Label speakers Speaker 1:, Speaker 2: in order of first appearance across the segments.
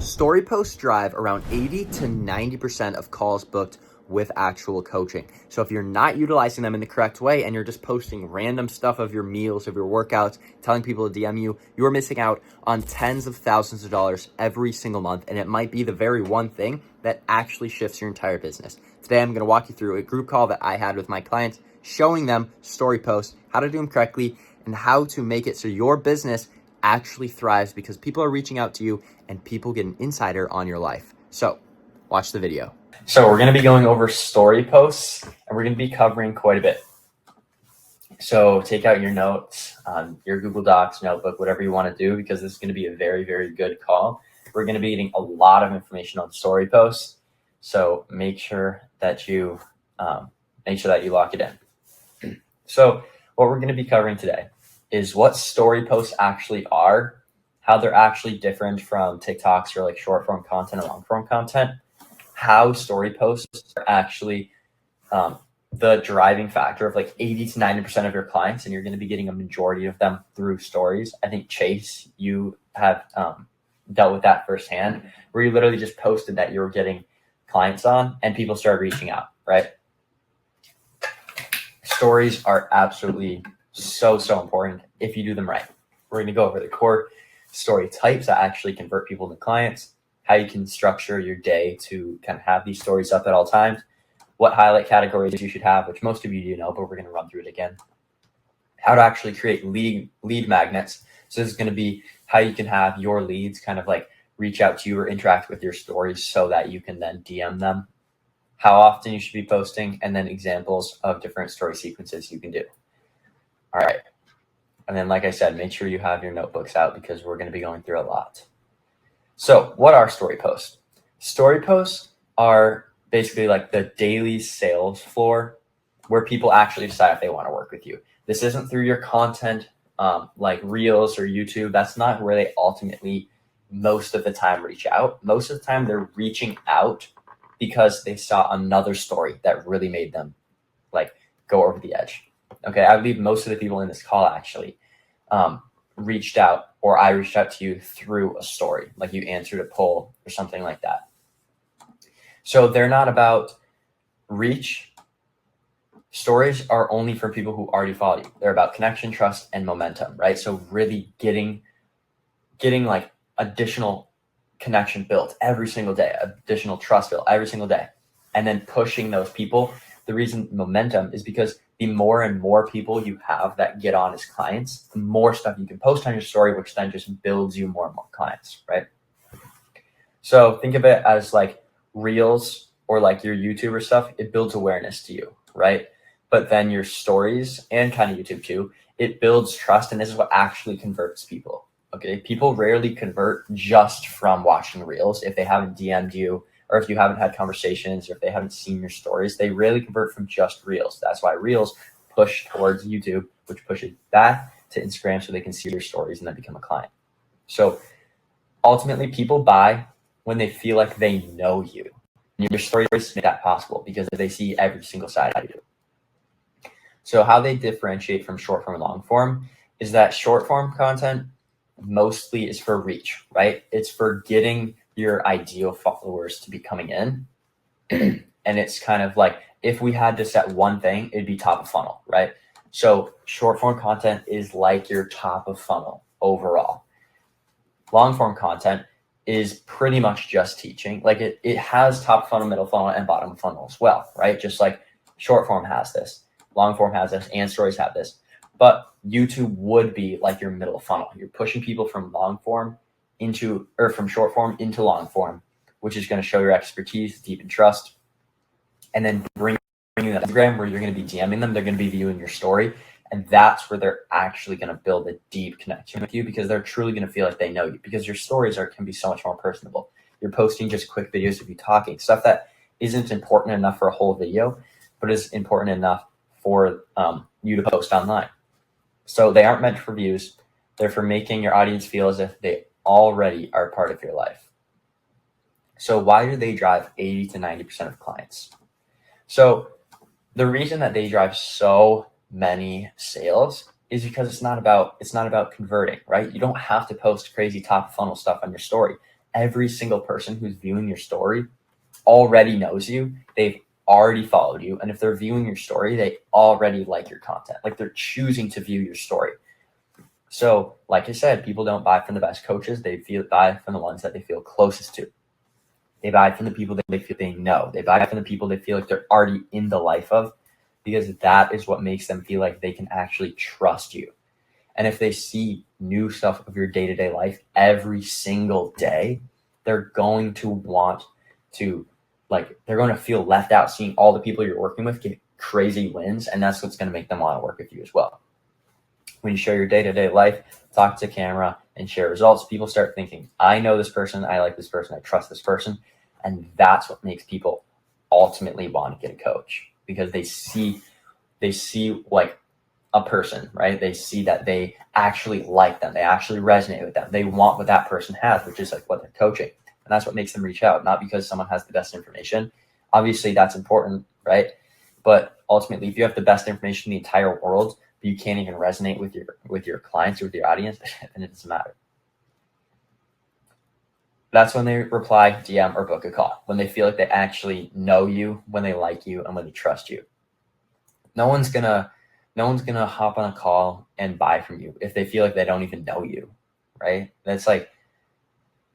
Speaker 1: Story posts drive around 80 to 90% of calls booked with actual coaching. So if you're not utilizing them in the correct way and you're just posting random stuff of your meals, of your workouts, telling people to DM you, you're missing out on tens of thousands of dollars every single month. And it might be the very one thing that actually shifts your entire business. Today, I'm going to walk you through a group call that I had with my clients, showing them story posts, how to do them correctly, and how to make it so your business actually thrives because people are reaching out to you and people get an insider on your life. So watch the video. So we're going to be going over story posts and we're going to be covering quite a bit. So take out your notes, your Google Docs, notebook, whatever you want to do, because this is going to be a very, very good call. We're going to be getting a lot of information on story posts. So make sure that you lock it in. So what we're going to be covering today is what story posts actually are, how they're actually different from TikToks or like short form content or long form content, how story posts are actually the driving factor of like 80 to 90% of your clients, and you're going to be getting a majority of them through stories. I think Chase, you have dealt with that firsthand, where you literally just posted that you were getting clients on and people started reaching out, right? Stories are absolutely so important if you do them right. We're going to go over the core story types that actually convert people to clients, how you can structure your day to kind of have these stories up at all times, what highlight categories you should have, which most of you do know, but we're going to run through it again. How to actually create lead magnets. So this is going to be how you can have your leads kind of like reach out to you or interact with your stories so that you can then DM them. How often you should be posting, and then examples of different story sequences you can do. All right. And then, like I said, make sure you have your notebooks out because we're going to be going through a lot. So what are story posts? Story posts are basically like the daily sales floor where people actually decide if they want to work with you. This isn't through your content like Reels or YouTube. That's not where they ultimately most of the time reach out. Most of the time they're reaching out because they saw another story that really made them like go over the edge. Okay, I believe most of the people in this call actually reached out, or I reached out to you through a story, like you answered a poll or something like that. So they're not about reach. Stories are only for people who already follow you. They're about connection, trust, and momentum, right? So really getting like additional connection built every single day, additional trust built every single day, and then pushing those people. The reason momentum is because the more and more people you have that get on as clients, the more stuff you can post on your story, which then just builds you more and more clients, right? So think of it as like Reels or like your YouTuber stuff. It builds awareness to you, right? But then your stories and kind of YouTube too, it builds trust. And this is what actually converts people. Okay. People rarely convert just from watching Reels. If they haven't DM'd you, or if you haven't had conversations, or if they haven't seen your stories, they rarely convert from just Reels. That's why Reels push towards YouTube, which pushes back to Instagram so they can see your stories and then become a client. So ultimately, people buy when they feel like they know you. And your stories make that possible because they see every single side of you. So how they differentiate from short form and long form is that short form content mostly is for reach, right? It's for getting your ideal followers to be coming in. And it's kind of like, if we had to set one thing, it'd be top of funnel, right? So short form content is like your top of funnel overall. Long form content is pretty much just teaching. Like it has top funnel, middle funnel, and bottom funnel as well, right? Just like short form has this, long form has this, and stories have this. But YouTube would be like your middle funnel. You're pushing people from from short form into long form, which is going to show your expertise, deepen trust, and then bringing that Instagram where you're going to be DMing them. They're going to be viewing your story. And that's where they're actually going to build a deep connection with you because they're truly going to feel like they know you because your stories can be so much more personable. You're posting just quick videos of you talking, stuff that isn't important enough for a whole video, but is important enough for you to post online. So they aren't meant for views. They're for making your audience feel as if they already are part of your life. So why do they drive 80 to 90% of clients? So the reason that they drive so many sales is because it's not about converting, right? You don't have to post crazy top funnel stuff on your story. every single person who's viewing your story already knows you. They've already followed you. And if they're viewing your story, they already like your content. Like they're choosing to view your story. So like I said, people don't buy from the best coaches. They buy from the ones that they feel closest to. They buy from the people that they feel they know. They buy from the people they feel like they're already in the life of, because that is what makes them feel like they can actually trust you. And if they see new stuff of your day-to-day life every single day, they're going to want to, like, they're going to feel left out seeing all the people you're working with get crazy wins. And that's what's going to make them want to work with you as well. When you share your day-to-day life, talk to camera, and share results, people start thinking, I know this person, I like this person, I trust this person. And that's what makes people ultimately want to get a coach, because they see like a person, right? They see that they actually like them. They actually resonate with them. They want what that person has, which is like what they're coaching. And that's what makes them reach out, not because someone has the best information. Obviously that's important, right? But ultimately, if you have the best information in the entire world, but you can't even resonate with your clients or with your audience, then it doesn't matter. That's when they reply, DM, or book a call, when they feel like they actually know you, when they like you, and when they trust you. No one's gonna hop on a call and buy from you if they feel like they don't even know you, right? That's like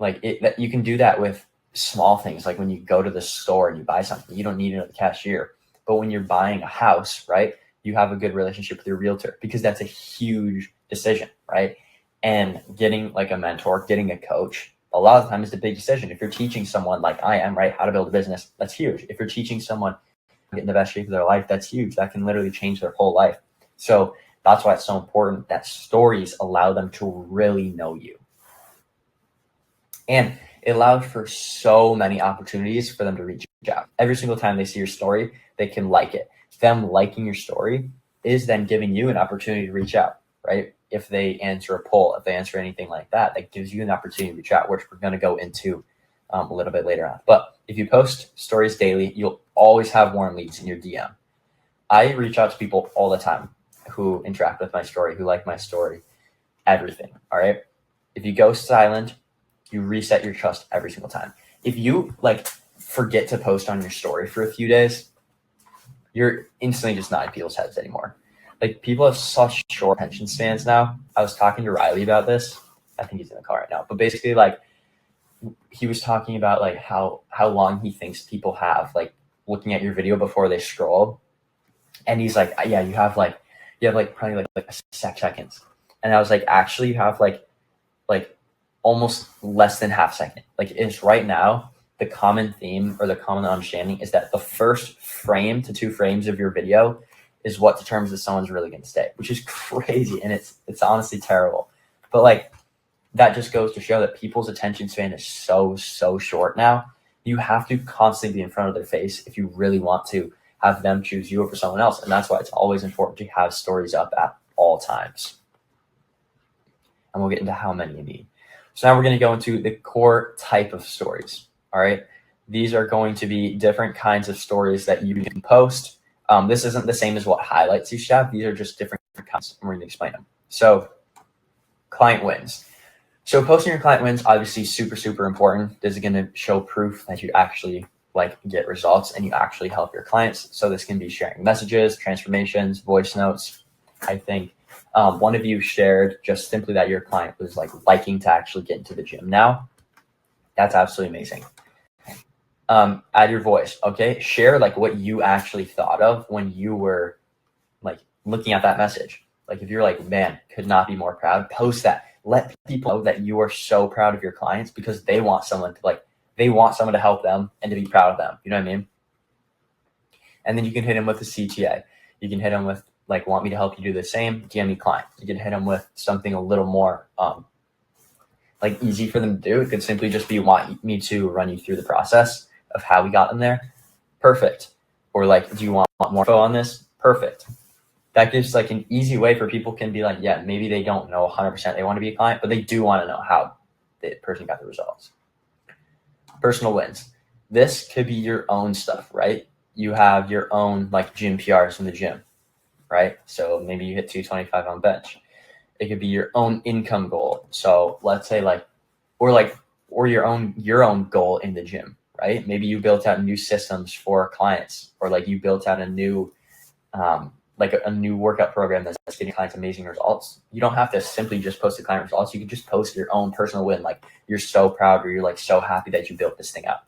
Speaker 1: it, you can do that with small things, like when you go to the store and you buy something, you don't need to know the cashier. But when you're buying a house, right, you have a good relationship with your realtor, because that's a huge decision, right? And getting like a mentor, getting a coach, a lot of the time is the big decision. If you're teaching someone like I am, right, how to build a business, that's huge. If you're teaching someone to get in the best shape of their life, that's huge. That can literally change their whole life. So that's why it's so important that stories allow them to really know you. And it allows for so many opportunities for them to reach out. Every single time they see your story, they can like it. Them liking your story is then giving you an opportunity to reach out, right? If they answer a poll, if they answer anything like that, that gives you an opportunity to reach out, which we're going to go into a little bit later on. But if you post stories daily, you'll always have warm leads in your DM. I reach out to people all the time who interact with my story, who like my story, everything. All right. If you go silent, you reset your trust every single time. If you like forget to post on your story for a few days, you're instantly just not in people's heads anymore. Like, people have such short attention spans now. I was talking to Riley about this. I think he's in the car right now. But basically, like, he was talking about like how long he thinks people have like looking at your video before they scroll. And he's like, yeah, you have probably like 6 seconds. And I was like, actually, you have like almost less than half second. Like, it's right now, the common theme or the common understanding is that the first frame to 2 frames of your video is what determines if someone's really going to stay, which is crazy. And it's honestly terrible. But like, that just goes to show that people's attention span is so short now. You have to constantly be in front of their face if you really want to have them choose you over someone else. And that's why it's always important to have stories up at all times. And we'll get into how many you need. So now we're going to go into the core type of stories. All right. These are going to be different kinds of stories that you can post. This isn't the same as what highlights you should have. These are just different kinds. And we're going to explain them. So client wins. So posting your client wins, obviously super important. This is going to show proof that you actually like get results and you actually help your clients. So this can be sharing messages, transformations, voice notes. I think one of you shared just simply that your client was like liking to actually get into the gym now. That's absolutely amazing. Add your voice. Okay. Share like what you actually thought of when you were like looking at that message. Like, if you're like, man, could not be more proud, post that. Let people know that you are so proud of your clients, because they want someone to help them and to be proud of them. You know what I mean? And then you can hit them with the CTA. You can hit them with like, want me to help you do the same? DM me client. You can hit them with something a little more like easy for them to do. It could simply just be, want me to run you through the process of how we got them there. Perfect. Or like, do you want more info on this? Perfect. That gives like an easy way for people can be like, yeah, maybe they don't know 100% they want to be a client, but they do want to know how the person got the results. Personal wins. This could be your own stuff, right? You have your own like gym PRs in the gym, right? So maybe you hit 225 on bench. It could be your own income goal. So let's say like or your own goal in the gym, right? Maybe you built out new systems for clients, or like you built out a new like a new workout program that's getting clients amazing results. You don't have to simply just post the client results. You can just post your own personal win. Like you're so proud, or you're like so happy that you built this thing out.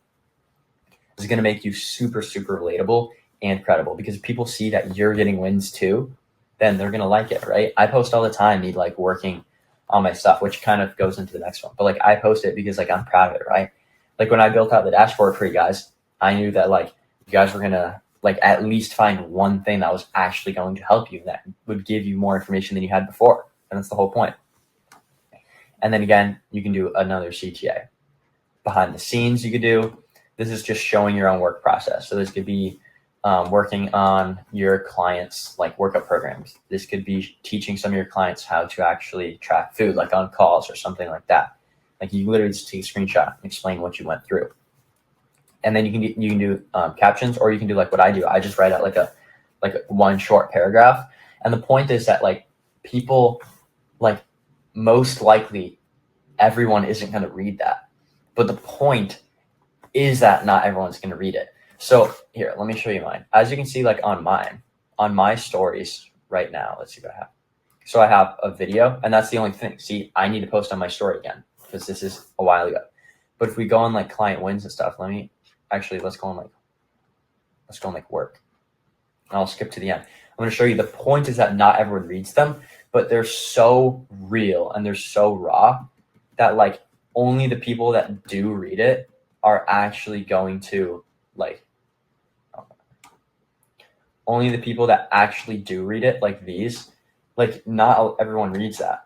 Speaker 1: This is going to make you super, super relatable and credible, because if people see that you're getting wins too, then they're going to like it, right? I post all the time, me like working on my stuff, which kind of goes into the next one. But like I post it because like I'm proud of it, right? Like when I built out the dashboard for you guys, I knew that like you guys were going to like at least find one thing that was actually going to help you, that would give you more information than you had before. And that's the whole point. And then again, you can do another CTA. Behind the scenes, you could do, this is just showing your own work process. So this could be working on your clients' like workout programs. This could be teaching some of your clients how to actually track food, like on calls or something like that. Like you literally just take a screenshot and explain what you went through. And then you can do captions, or you can do like what I do. I just write out like one short paragraph. And the point is that like people, like most likely everyone isn't going to read that. But the point is that not everyone's going to read it. So here, let me show you mine. As you can see, like on my stories right now, let's see what I have. So I have a video, and that's the only thing. See, I need to post on my story again because this is a while ago. But if we go on like client wins and stuff, let's go on like work. And I'll skip to the end. I'm going to show you, the point is that not everyone reads them, but they're so real and they're so raw that like only the people that do read it are actually going to like, only the people that actually do read it, like these, like not everyone reads that.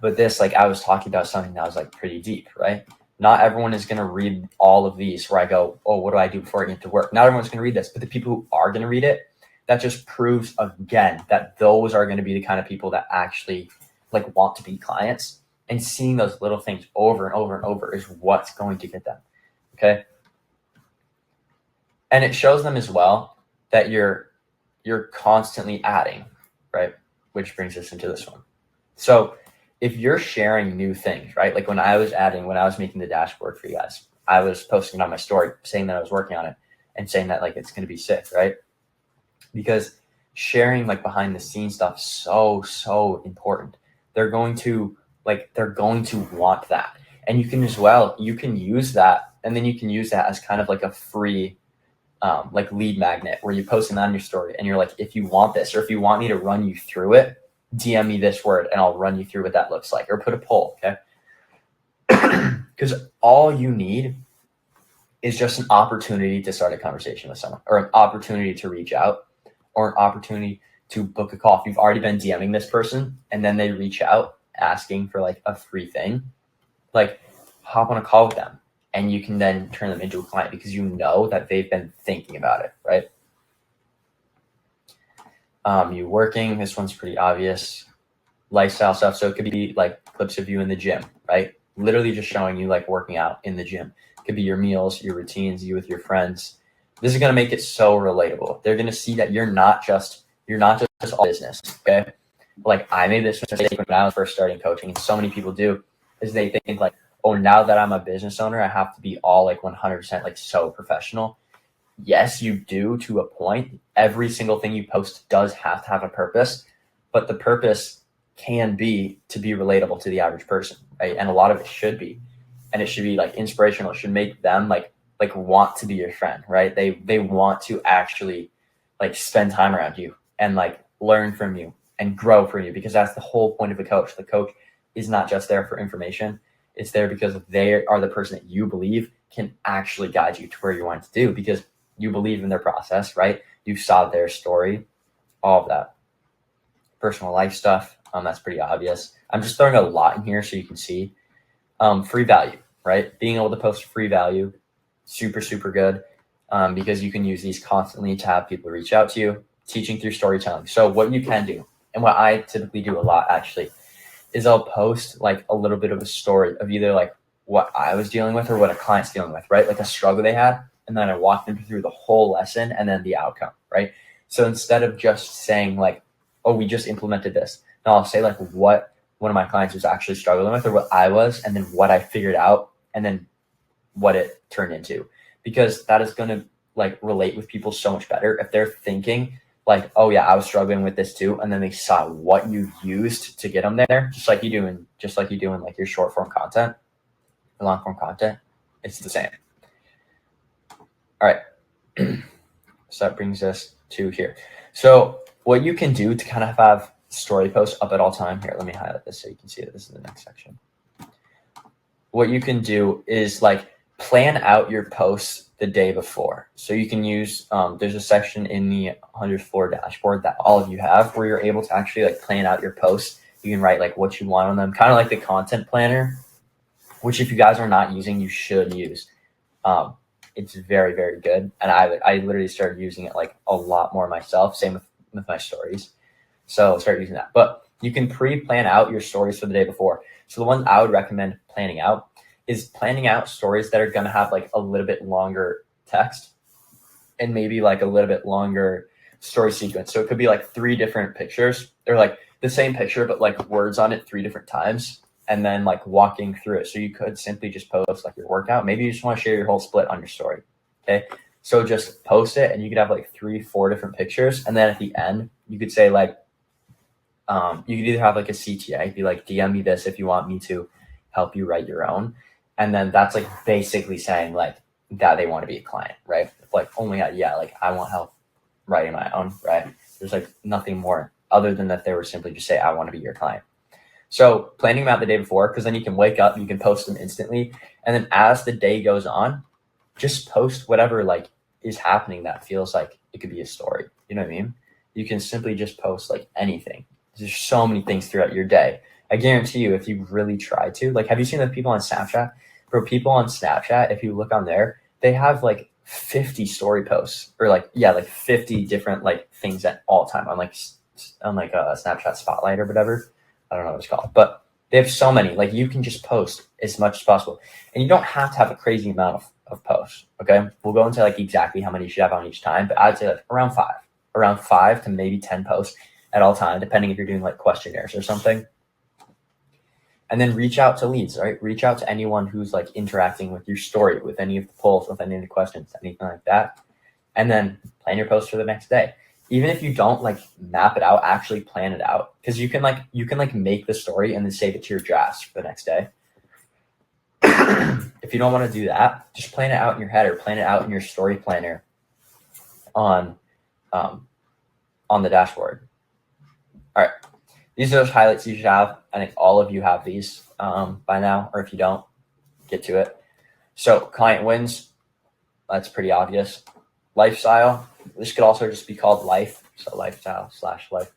Speaker 1: But this, like I was talking about something that was like pretty deep, right? Not everyone is going to read all of these where I go, oh, what do I do before I get to work? Not everyone's going to read this, but the people who are going to read it, that just proves again that those are going to be the kind of people that actually like want to be clients, and seeing those little things over and over and over is what's going to get them. Okay. And it shows them as well that you're constantly adding, right? Which brings us into this one. So if you're sharing new things, right? Like when I was making the dashboard for you guys, I was posting it on my story saying that I was working on it and saying that like it's going to be sick, right? Because sharing like behind the scenes stuff so important. They're going to want that. And you can use that, and then you can use that as kind of like a free like lead magnet, where you post it on your story and you're like, if you want this, or if you want me to run you through it, DM me this word and I'll run you through what that looks like, or put a poll. Okay. Because all you need is just an opportunity to start a conversation with someone, or an opportunity to reach out, or an opportunity to book a call. If you've already been DMing this person and then they reach out asking for like a free thing, like hop on a call with them, and you can then turn them into a client because you know that they've been thinking about it, right? You working, this one's pretty obvious. Lifestyle stuff. So it could be like clips of you in the gym, right? Literally just showing you like working out in the gym. It could be your meals, your routines, you with your friends. This is going to make it so relatable. They're going to see that you're not just all business. Okay. Like I made this mistake when I was first starting coaching, and so many people do, is they think like, oh, now that I'm a business owner, I have to be all like 100% like so professional. Yes, you do, to a point. Every single thing you post does have to have a purpose, but the purpose can be to be relatable to the average person, right? And a lot of it should be, and it should be like inspirational. It should make them like want to be your friend, right? They want to actually like spend time around you and like learn from you and grow from you, because that's the whole point of a coach. The coach is not just there for information. It's there because they are the person that you believe can actually guide you to where you want to do, because you believe in their process, right? You saw their story, all of that. Personal life stuff, that's pretty obvious. I'm just throwing a lot in here so you can see. Free value, right? Being able to post free value, super, super good, because you can use these constantly to have people reach out to you. Teaching through storytelling. So what you can do, and what I typically do a lot actually, is I'll post like a little bit of a story of either like what I was dealing with or what a client's dealing with, right? Like a struggle they had. And then I walk them through the whole lesson and then the outcome, right? So instead of just saying like, oh, we just implemented this, now I'll say like what one of my clients was actually struggling with, or what I was, and then what I figured out and then what it turned into, because that is going to like relate with people so much better if they're thinking like, oh yeah, I was struggling with this too, and then they saw what you used to get them there, just like you do in like your short form content, your long form content. It's the same. All right. So that brings us to here. So what you can do to kind of have story posts up at all time here, let me highlight this so you can see that this is the next section. What you can do is like plan out your posts the day before. So you can use, there's a section in the 100th floor dashboard that all of you have where you're able to actually like plan out your posts. You can write like what you want on them, kind of like the content planner, which if you guys are not using, you should use. It's very, very good. And I literally started using it like a lot more myself. Same with my stories. So start using that. But you can pre-plan out your stories for the day before. So the ones I would recommend planning out is planning out stories that are going to have like a little bit longer text and maybe like a little bit longer story sequence. So it could be like 3 different pictures. They're like the same picture, but like words on it 3 different times, and then like walking through it. So you could simply just post like your workout. Maybe you just want to share your whole split on your story. Okay. So just post it, and you could have like 3-4 different pictures. And then at the end, you could say like, you could either have like a CTA, be like, DM me this if you want me to help you write your own. And then that's like basically saying like that they want to be a client, right? Like, oh my God, yeah, like I want help writing my own, right? There's like nothing more other than that they were simply just say, I want to be your client. So planning them out the day before, because then you can wake up, you can post them instantly. And then as the day goes on, just post whatever like is happening that feels like it could be a story. You know what I mean? You can simply just post like anything. There's so many things throughout your day. I guarantee you, if you really try to, like, have you seen the people on Snapchat? For people on Snapchat, if you look on there, they have like 50 story posts or like 50 different like things at all time on like a Snapchat Spotlight or whatever. I don't know what it's called, but they have so many. Like, you can just post as much as possible, and you don't have to have a crazy amount of posts. Okay, we'll go into like exactly how many you should have on each time, but I'd say like around five to maybe 10 posts at all time, depending if you're doing like questionnaires or something. And then reach out to leads, right? Reach out to anyone who's like interacting with your story, with any of the polls, with any of the questions, anything like that. And then plan your post for the next day. Even if you don't like map it out, actually plan it out. Because you can make the story and then save it to your drafts for the next day. If you don't want to do that, just plan it out in your head or plan it out in your story planner on the dashboard. All right. These are those highlights you should have. I think all of you have these by now, or if you don't, get to it. So client wins, that's pretty obvious. Lifestyle, this could also just be called life. So lifestyle/life.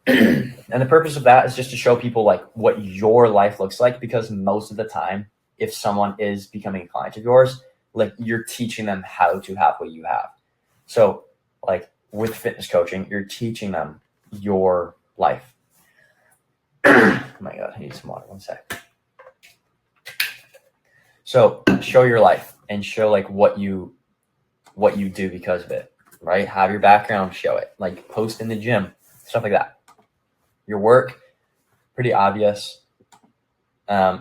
Speaker 1: And the purpose of that is just to show people like what your life looks like, because most of the time, if someone is becoming a client of yours, like you're teaching them how to have what you have. So like with fitness coaching, you're teaching them your life. Oh my God, I need some water. One sec. So show your life and show like what you do because of it, right? Have your background, show it, like post in the gym, stuff like that. Your work, pretty obvious.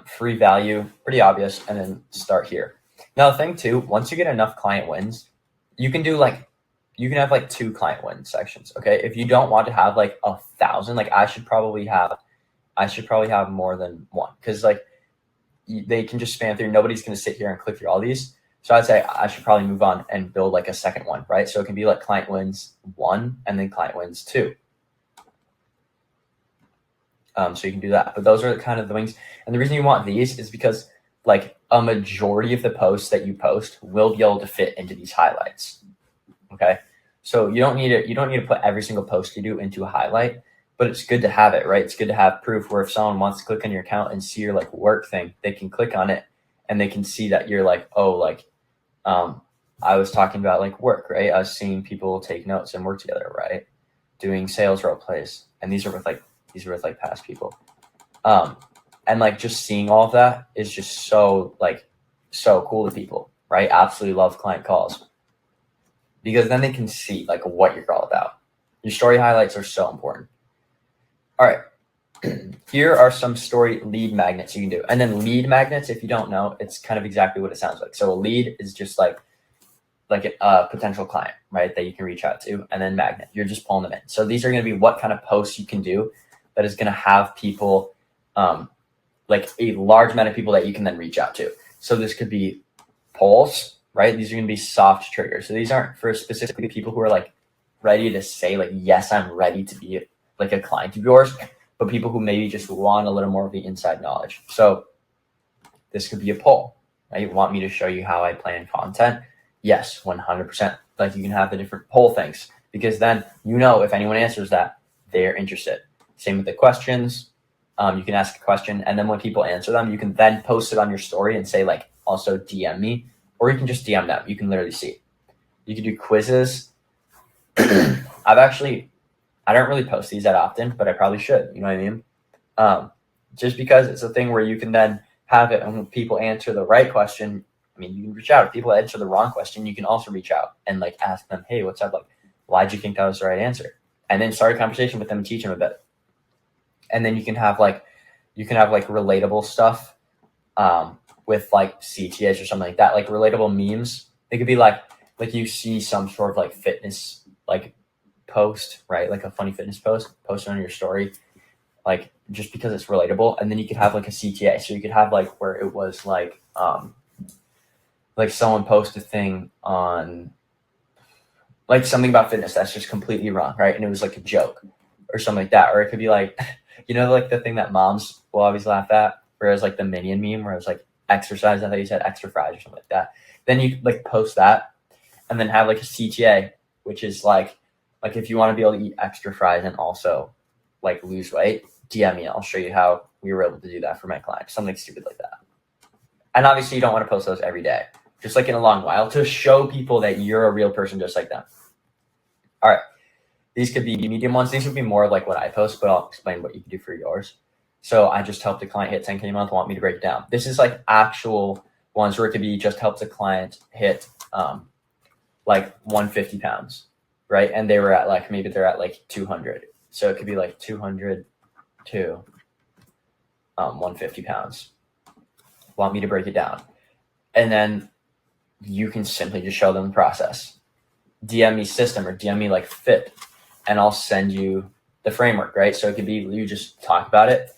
Speaker 1: Free value, pretty obvious. And then start here. Now the thing too, once you get enough client wins, you can have like 2 client win sections. Okay. If you don't want to have like 1,000, like I should probably have more than 1, because like they can just span through. Nobody's going to sit here and click through all these. So I'd say I should probably move on and build like a second one, right? So it can be like client wins 1 and then client wins 2. So you can do that, but those are kind of the wings. And the reason you want these is because like a majority of the posts that you post will be able to fit into these highlights. Okay. So you don't need to put every single post you do into a highlight, but it's good to have it, right? It's good to have proof where if someone wants to click on your account and see your like work thing, they can click on it and they can see that you're like, oh, like, I was talking about like work, right? I was seeing people take notes and work together, right? Doing sales role plays. And these are with past people. And like just seeing all of that is just so cool to people, right? Absolutely love client calls, because then they can see like what you're all about. Your story highlights are so important. All right. here are some story lead magnets you can do. And then lead magnets, if you don't know, it's kind of exactly what it sounds like. So a lead is just like a potential client, right, that you can reach out to. And then magnet, you're just pulling them in. So these are going to be what kind of posts you can do that is going to have people, like a large amount of people that you can then reach out to. So this could be polls, right? These are going to be soft triggers. So these aren't for specifically people who are like ready to say like, yes, I'm ready to be like a client of yours, but people who maybe just want a little more of the inside knowledge. So this could be a poll, right? You want me to show you how I plan content? Yes, 100%. Like you can have the different poll things because then you know if anyone answers that, they're interested. Same with the questions. You can ask a question, and then when people answer them, you can then post it on your story and say like, also DM me, or you can just DM them. You can literally see. You can do quizzes. I don't really post these that often, but I probably should. You know what I mean? Just because it's a thing where you can then have it, and when people answer the right question, I mean, you can reach out. If people answer the wrong question, you can also reach out and like ask them, hey, what's up? Like, why'd you think that was the right answer? And then start a conversation with them and teach them a bit. And then you can have relatable stuff with like CTAs or something like that, like relatable memes. They could be like you see some sort of like fitness like post, right? Like a funny fitness post on your story, like just because it's relatable. And then you could have like a CTA. So you could have like where it was like someone post a thing on like something about fitness that's just completely wrong, right? And it was like a joke or something like that. Or it could be like, you know, like the thing that moms will always laugh at, where it was like the Minion meme where it was like exercise. I thought you said extra fries or something like that. Then you like post that and then have like a CTA, which is like if you want to be able to eat extra fries and also like lose weight, DM me. I'll show you how we were able to do that for my client. Something stupid like that. And obviously you don't want to post those every day, just like in a long while, to show people that you're a real person just like them. All right. These could be medium ones. These would be more like what I post, but I'll explain what you can do for yours. So I just helped a client hit 10K a month, want me to break it down. This is like actual ones where it could be just helped a client hit like 150 pounds, right? And they were at like, maybe they're at like 200. So it could be like 200 to 150 pounds. Want me to break it down. And then you can simply just show them the process. DM me system or DM me like fit, and I'll send you the framework, right? So it could be you just talk about it,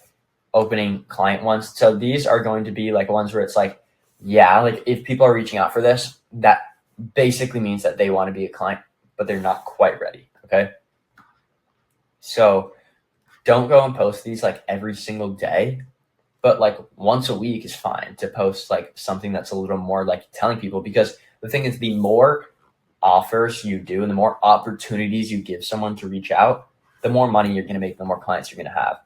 Speaker 1: opening client ones. So these are going to be like ones where it's like, yeah, like if people are reaching out for this, that basically means that they want to be a client, but they're not quite ready, okay? So don't go and post these like every single day, but like once a week is fine to post like something that's a little more like telling people, because the thing is, the more offers you do and the more opportunities you give someone to reach out, the more money you're going to make, the more clients you're going to have.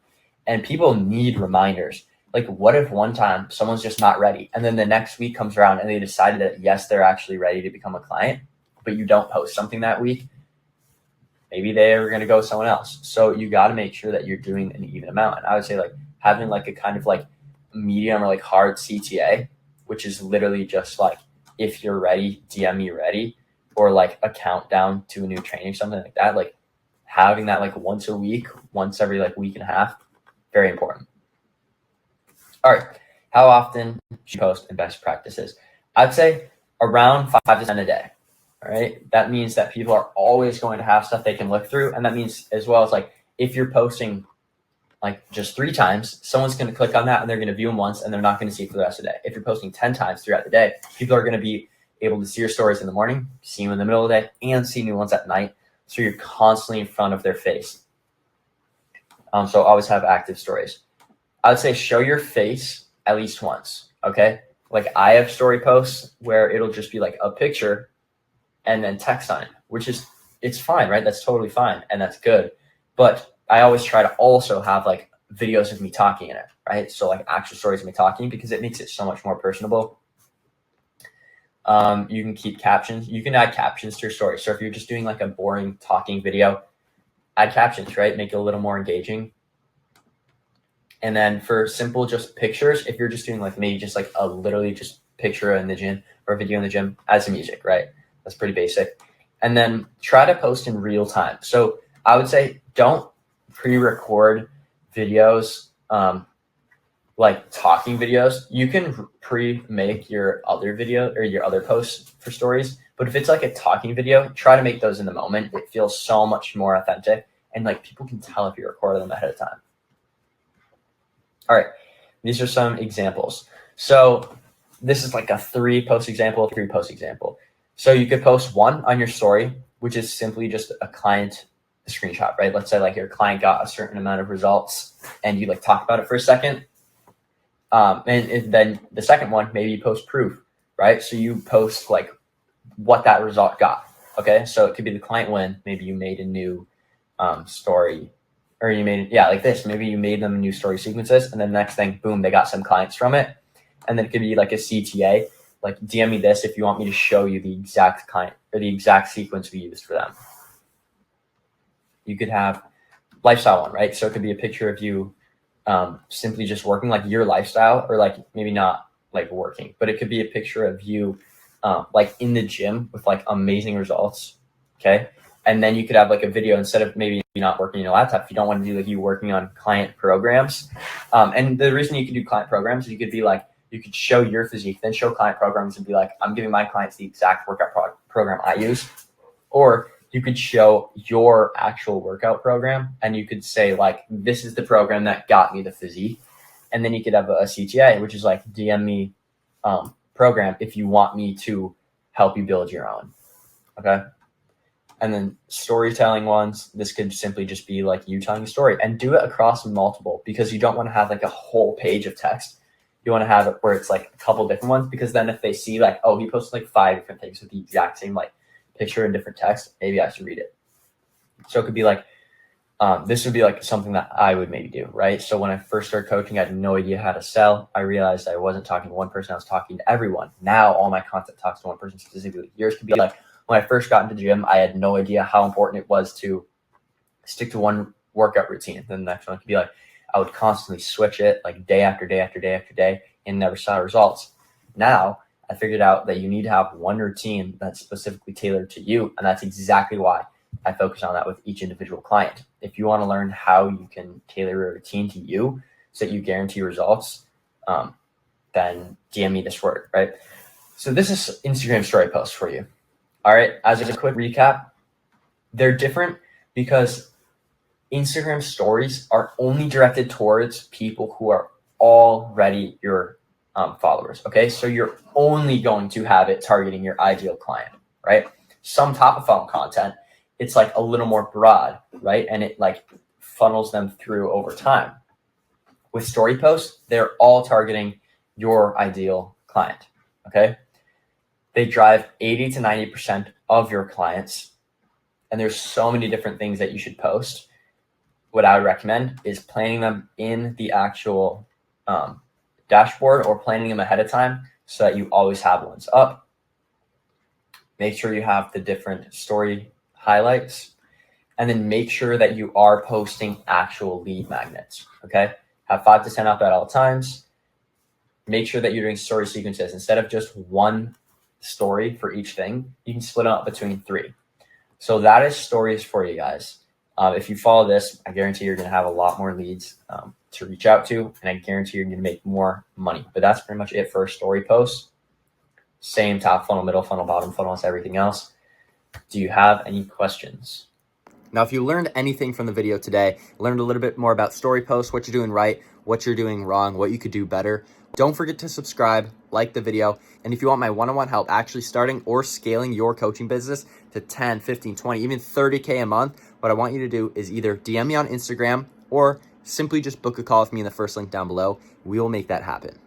Speaker 1: And people need reminders. Like, what if one time someone's just not ready, and then the next week comes around and they decided that yes, they're actually ready to become a client, but you don't post something that week? Maybe they're going to go with someone else. So you got to make sure that you're doing an even amount. And I would say like having like a kind of like medium or like hard CTA, which is literally just like, if you're ready, DM me ready, or like a countdown to a new training, something like that. Like having that like once a week, once every like week and a half, very important. All right. How often should you post in best practices? I'd say around 5 to 10 a day. All right. That means that people are always going to have stuff they can look through. And that means as well as like, if you're posting like just 3 times, someone's going to click on that and they're going to view them once and they're not going to see it for the rest of the day. If you're posting 10 times throughout the day, people are going to be able to see your stories in the morning, see them in the middle of the day, and see new ones at night. So you're constantly in front of their face. So always have active stories. I would say show your face at least once. Okay. Like I have story posts where it'll just be like a picture and then text on it, which is, it's fine, right? That's totally fine. And that's good. But I always try to also have like videos of me talking in it, right? So like actual stories of me talking, because it makes it so much more personable. You can keep captions. You can add captions to your story. So if you're just doing like a boring talking video, add captions, right? Make it a little more engaging. And then for simple just pictures, if you're just doing like maybe just like a literally just picture in the gym or a video in the gym, add some music, right? That's pretty basic. And then try to post in real time. So I would say don't pre-record videos, like talking videos, you can pre-make your other video or your other posts for stories. But if it's like a talking video, try to make those in the moment. It feels so much more authentic, and like people can tell if you recorded them ahead of time. All right, these are some examples. So this is like a 3-post example, 3-post example. So you could post one on your story, which is simply just a client screenshot, right? Let's say like your client got a certain amount of results and you like talk about it for a second. And then the second one, maybe you post proof, right? So you post like what that result got. Okay. So it could be the client win. Maybe you made a new story, or you made, like this. Maybe you made them new story sequences, and then the next thing, boom, they got some clients from it. And then it could be like a CTA, like DM me this if you want me to show you the exact client or the exact sequence we used for them. You could have lifestyle one, right? So it could be a picture of you simply just working, like your lifestyle, or like maybe not like working, but it could be a picture of you like in the gym with like amazing results. Okay. And then you could have like a video instead of maybe not working on your laptop. If you don't want to do like you working on client programs. And the reason you could do client programs is you could be like, you could show your physique, then show client programs and be like, I'm giving my clients the exact workout program I use. Or you could show your actual workout program and you could say like, this is the program that got me the physique. And then you could have a CTA, which is like DM me program if you want me to help you build your own. Okay. And then storytelling ones, this could simply just be like you telling a story, and do it across multiple, because you don't want to have like a whole page of text. You want to have it where it's like a couple different ones, because then if they see like, oh, he posted like 5 different things with the exact same like picture and different text, maybe I should read it. So it could be like, this would be like something that I would maybe do, right? So when I first started coaching, I had no idea how to sell. I realized I wasn't talking to one person, I was talking to everyone. Now all my content talks to one person specifically. Yours could be like, when I first got into the gym, I had no idea how important it was to stick to one workout routine. Then the next one could be like, I would constantly switch it like day after day after day after day and never saw results. Now I figured out that you need to have one routine that's specifically tailored to you. And that's exactly why I focus on that with each individual client. If you want to learn how you can tailor a routine to you so that you guarantee results, then DM me this word, right? So this is Instagram story posts for you. All right. As a quick recap, they're different because Instagram stories are only directed towards people who are already your followers. Okay. So you're only going to have it targeting your ideal client, right? Some top of funnel content, it's like a little more broad, right? And it like funnels them through over time. With story posts, they're all targeting your ideal client. Okay. They drive 80 to 90% of your clients. And there's so many different things that you should post. What I would recommend is planning them in the actual dashboard, or planning them ahead of time so that you always have ones up. Make sure you have the different story highlights, and then make sure that you are posting actual lead magnets. Okay. Have 5 to 10 up at all times. Make sure that you're doing story sequences instead of just one story for each thing. You can split it up between 3. So that is stories for you guys. If you follow this, I guarantee you're going to have a lot more leads to reach out to, and I guarantee you're going to make more money. But that's pretty much it for a story post. Same top funnel, middle funnel, bottom funnel as everything else. Do you have any questions? Now, if you learned anything from the video today, learned a little bit more about story posts, what you're doing right, what you're doing wrong, what you could do better, don't forget to subscribe, like the video. And if you want my one-on-one help actually starting or scaling your coaching business to 10, 15, 20, even 30K a month, what I want you to do is either DM me on Instagram or simply just book a call with me in the first link down below. We will make that happen.